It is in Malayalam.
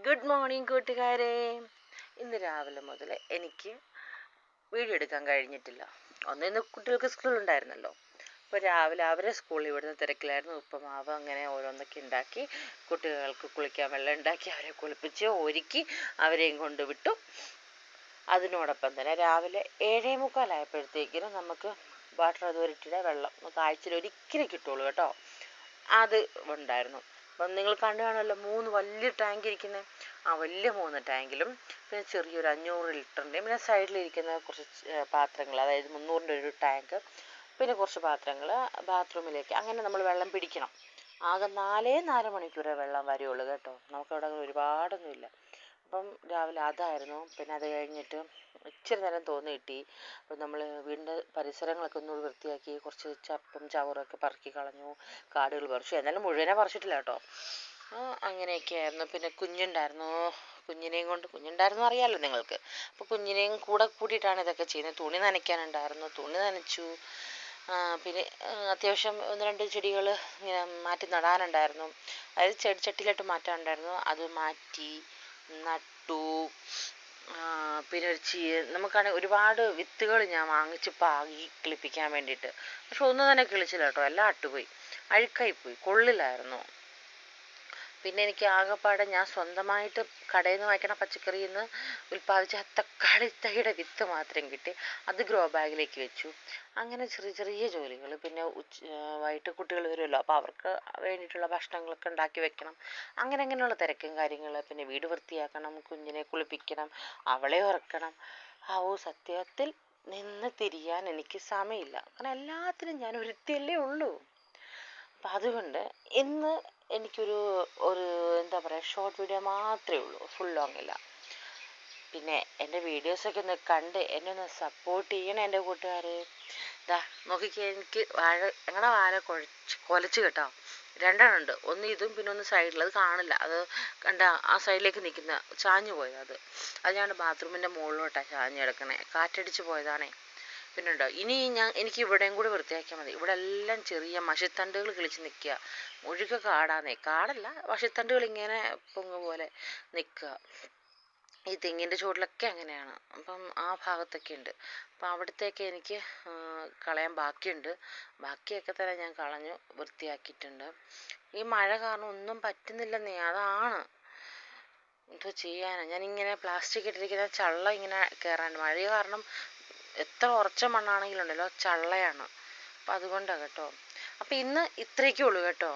ഗുഡ് മോർണിംഗ് കൂട്ടുകാരെ. ഇന്ന് രാവിലെ മുതൽ എനിക്ക് വീഡിയോ എടുക്കാൻ കഴിഞ്ഞിട്ടില്ല. ഇന്ന് കുട്ടികൾക്ക് സ്കൂളുണ്ടായിരുന്നല്ലോ. അപ്പോൾ രാവിലെ അവരെ സ്കൂളിൽ വിടുന്ന തിരക്കിലായിരുന്നു. ഉപ്പുമാവ് അങ്ങനെ ഓരോന്നൊക്കെ ഉണ്ടാക്കി കുട്ടികൾക്ക് കുളിക്കാൻ വെള്ളം ഉണ്ടാക്കി അവരെ കുളിപ്പിച്ച് ഒരുക്കി അവരെയും കൊണ്ട് വിട്ടു. അതിനോടൊപ്പം തന്നെ രാവിലെ 7:45 നമുക്ക് വാട്ടർ അതോറിറ്റിയുടെ വെള്ളം നമുക്ക് ആഴ്ചയിൽ ഒരിക്കലും കിട്ടുള്ളൂ കേട്ടോ. അത് ഉണ്ടായിരുന്നു. അപ്പം നിങ്ങൾ കണ്ടു കാണുമല്ലോ, 3 വലിയ ടാങ്ക് ഇരിക്കുന്നത്. ആ വലിയ 3 ടാങ്കിലും പിന്നെ ചെറിയൊരു 500 ലിറ്ററിൻ്റെയും പിന്നെ സൈഡിലിരിക്കുന്ന കുറച്ച് പാത്രങ്ങൾ, അതായത് 300-ൻ്റെ ഒരു ടാങ്ക്, പിന്നെ കുറച്ച് പാത്രങ്ങൾ ബാത്റൂമിലേക്ക്. അങ്ങനെ നമ്മൾ വെള്ളം പിടിക്കണം. ആകെ 4 മണിക്കൂറേ വെള്ളം വരികയുള്ളൂ കേട്ടോ. നമുക്കവിടെ ഒരുപാടൊന്നുമില്ല. അപ്പം രാവിലെ അതായിരുന്നു. പിന്നെ അത് കഴിഞ്ഞിട്ട് ഇച്ചിരി നേരം തോന്നി കിട്ടി. അപ്പം നമ്മൾ വീടിൻ്റെ പരിസരങ്ങളൊക്കെ ഒന്ന് വൃത്തിയാക്കി കുറച്ച് ചപ്പും ചവറൊക്കെ പറക്കി കളഞ്ഞു, കാടുകൾ പറിച്ചു. എന്നാലും മുഴുവനെ പറിച്ചിട്ടില്ല കേട്ടോ. അങ്ങനെയൊക്കെ ആയിരുന്നു. പിന്നെ കുഞ്ഞുണ്ടായിരുന്നു. കുഞ്ഞുണ്ടായിരുന്നു അറിയാമല്ലോ നിങ്ങൾക്ക്. അപ്പോൾ കുഞ്ഞിനെയും കൂടെ കൂട്ടിയിട്ടാണ് ഇതൊക്കെ ചെയ്യുന്നത്. തുണി നനയ്ക്കാനുണ്ടായിരുന്നു, തുണി നനച്ചു. പിന്നെ അത്യാവശ്യം 1-2 ചെടികൾ ഇങ്ങനെ മാറ്റി നടാനുണ്ടായിരുന്നു. അതായത് ചട്ടിയിലോട്ട് മാറ്റാനുണ്ടായിരുന്നു. അത് മാറ്റി നട്ടു. പിന്നെ നമുക്കാണെങ്കിൽ ഒരുപാട് വിത്തുകൾ ഞാൻ വാങ്ങിച്ച് പാകി കിളിപ്പിക്കാൻ വേണ്ടിയിട്ട്. പക്ഷെ ഒന്നും തന്നെ കിളിച്ചില്ല കേട്ടോ. എല്ലാം അട്ടുപോയി, അഴുക്കായിപ്പോയി, കൊള്ളില്ലായിരുന്നു. പിന്നെ എനിക്ക് ആകെപ്പാടെ ഞാൻ സ്വന്തമായിട്ട് കടയിൽ നിന്ന് വാങ്ങിക്കണ പച്ചക്കറിയിൽ നിന്ന് ഉൽപ്പാദിച്ച തക്കാളി തൈയുടെ വിത്ത് മാത്രം കിട്ടി. അത് ഗ്രോ ബാഗിലേക്ക് വെച്ചു. അങ്ങനെ ചെറിയ ചെറിയ ജോലികൾ. പിന്നെ വൈകിട്ട് കുട്ടികൾ വരുമല്ലോ, അപ്പോൾ അവർക്ക് വേണ്ടിയിട്ടുള്ള ഭക്ഷണങ്ങളൊക്കെ ഉണ്ടാക്കി വെക്കണം. അങ്ങനെയുള്ള തിരക്കും കാര്യങ്ങൾ. പിന്നെ വീട് വൃത്തിയാക്കണം, കുഞ്ഞിനെ കുളിപ്പിക്കണം, അവളെ ഉറക്കണം. സത്യത്തിൽ നിന്ന് തിരിയാൻ എനിക്ക് സമയമില്ല. കാരണം എല്ലാത്തിനും ഞാൻ ഒരുത്തിയല്ലേ ഉള്ളൂ. അപ്പം അതുകൊണ്ട് ഇന്ന് എനിക്കൊരു എന്താ പറയുക, ഷോർട്ട് വീഡിയോ മാത്രമേ ഉള്ളൂ, ഫുൾ ലോങ് ഇല്ല. പിന്നെ എൻ്റെ വീഡിയോസൊക്കെ ഒന്ന് കണ്ട് എന്നെ ഒന്ന് സപ്പോർട്ട് ചെയ്യണം എൻ്റെ കൂട്ടുകാർ. നോക്കിക്കേ, എനിക്ക് ഞങ്ങളുടെ വാഴ കൊലച്ച് കേട്ടോ. 2 ഉണ്ട്. ഒന്ന് ഇതും പിന്നെ ഒന്ന് സൈഡിൽ, അത് കാണില്ല. അത് കണ്ട ആ സൈഡിലേക്ക് നിൽക്കുന്ന ചാഞ്ഞു പോയത്. അത് ഞാൻ ബാത്റൂമിൻ്റെ മുകളിലോട്ടാണ് ചാഞ്ഞ് കിടക്കണേ. കാറ്റടിച്ച് പോയതാണേ. പിന്നെ ഉണ്ടോ, എനിക്ക് ഇവിടെയും കൂടി വൃത്തിയാക്കിയാൽ മതി. ഇവിടെ എല്ലാം ചെറിയ മഷിത്തണ്ടുകൾ കിളിച്ച് നിൽക്കുക. മുഴുക കാടാന്നേ. കാടല്ല, മഷിത്തണ്ടുകൾ ഇങ്ങനെ പൊങ്ങ് പോലെ നിൽക്കുക. ഈ തെങ്ങിൻ്റെ ചുവട്ടിലൊക്കെ അങ്ങനെയാണ്. അപ്പം ആ ഭാഗത്തൊക്കെ ഉണ്ട്. അപ്പം അവിടത്തേക്ക് എനിക്ക് കളയാൻ ബാക്കിയുണ്ട്. ബാക്കിയൊക്കെ തന്നെ ഞാൻ കളഞ്ഞു വൃത്തിയാക്കിയിട്ടുണ്ട്. ഈ മഴ കാരണം ഒന്നും പറ്റുന്നില്ലെന്നേ. അതാണ് എന്തോ ചെയ്യാനാണ്. ഞാനിങ്ങനെ പ്ലാസ്റ്റിക് ഇട്ടിരിക്കുന്ന ചള്ള ഇങ്ങനെ കയറാണ്ട്. മഴ കാരണം എത്ര ഉറച്ച മണ്ണാണെങ്കിലും ഉണ്ടല്ലോ ചള്ളയാണ്. അപ്പം അതുകൊണ്ടാണ് കേട്ടോ. അപ്പം ഇന്ന് ഇത്രയൊക്കെ ഉള്ളൂ കേട്ടോ.